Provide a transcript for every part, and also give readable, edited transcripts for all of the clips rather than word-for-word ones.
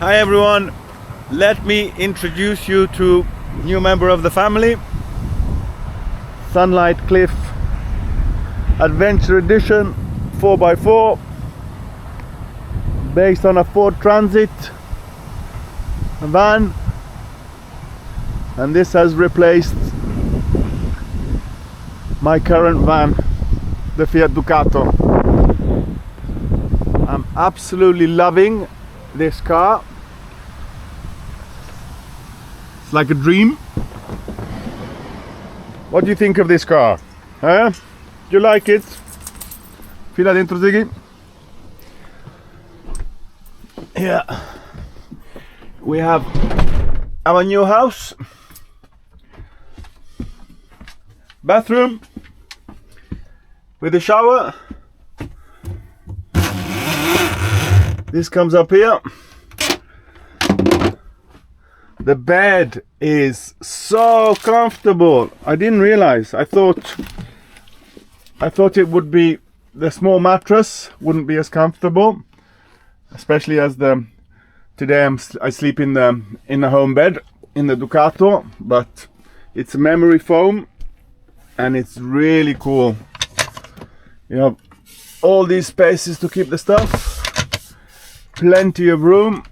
Hi everyone, let me introduce you to new member of the family, Sunlight Cliff Adventure Edition 4x4, based on a Ford Transit van, and this has replaced my current van, the Fiat Ducato. I'm absolutely loving this car. It's like a dream. What do you think of this car? Do you like it? Fila dentro, Ziggy. Yeah. We have our new house. Bathroom with a shower. This comes up here. The bed is so comfortable. I didn't realize. I thought it would be, the small mattress wouldn't be as comfortable, especially as today I sleep in the home bed in the Ducato, but it's memory foam and it's really cool. You have all these spaces to keep the stuff, plenty of room.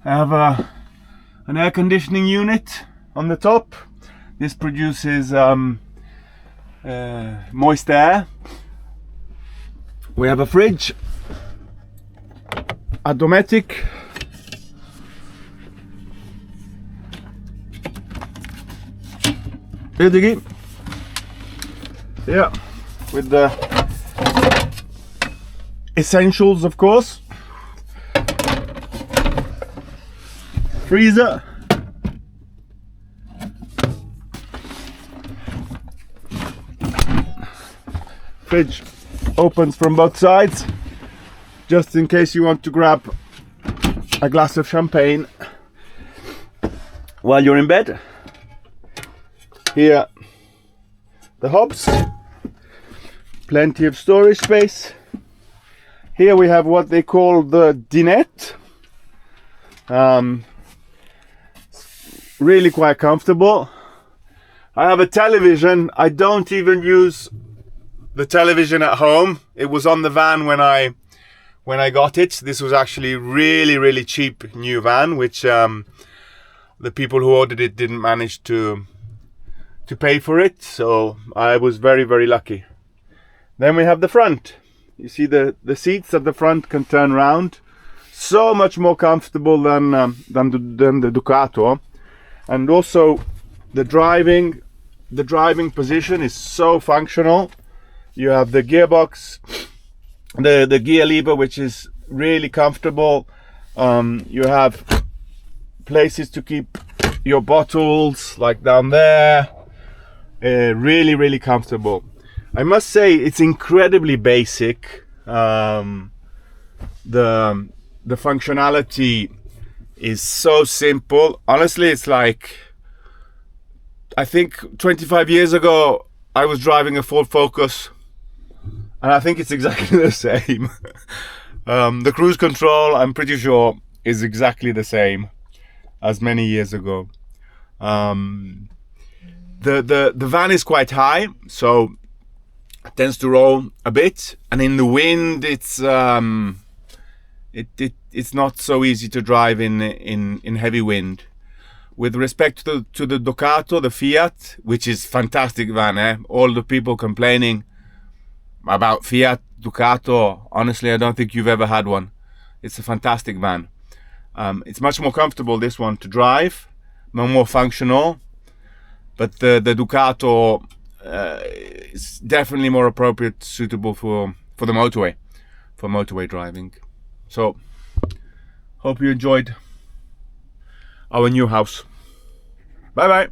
I have an air conditioning unit on the top. This produces moist air. We have a fridge, a Dometic, yeah, with the essentials, of course. Freezer, fridge opens from both sides, just in case you want to grab a glass of champagne while you're in bed. Here, the hobs, plenty of storage space. Here we have what they call the dinette. Really quite comfortable. I have a television. I don't even use the television at home. It was on the van when I got it. This was actually really cheap new van, which the people who ordered it didn't manage to pay for it, so I was very lucky. Then we have the front. You see the seats at the front can turn round. So much more comfortable than the Ducato. And also the driving position is so functional. You have the gearbox, the gear lever, which is really comfortable. You have places to keep your bottles, like down there. Really comfortable. I must say it's incredibly basic. The functionality is so simple. Honestly, it's like, I think 25 years ago I was driving a Ford Focus, and I think it's exactly the same. The cruise control, I'm pretty sure, is exactly the same as many years ago. The van is quite high, so it tends to roll a bit, and in the wind it's not so easy to drive in heavy wind. With respect to the Ducato, the Fiat, which is fantastic van, all the people complaining about Fiat Ducato, honestly, I don't think you've ever had one. It's a fantastic van. It's much more comfortable, this one, to drive, more functional, but the Ducato is definitely more appropriate, suitable for the motorway, for motorway driving. So, hope you enjoyed our new house. Bye bye.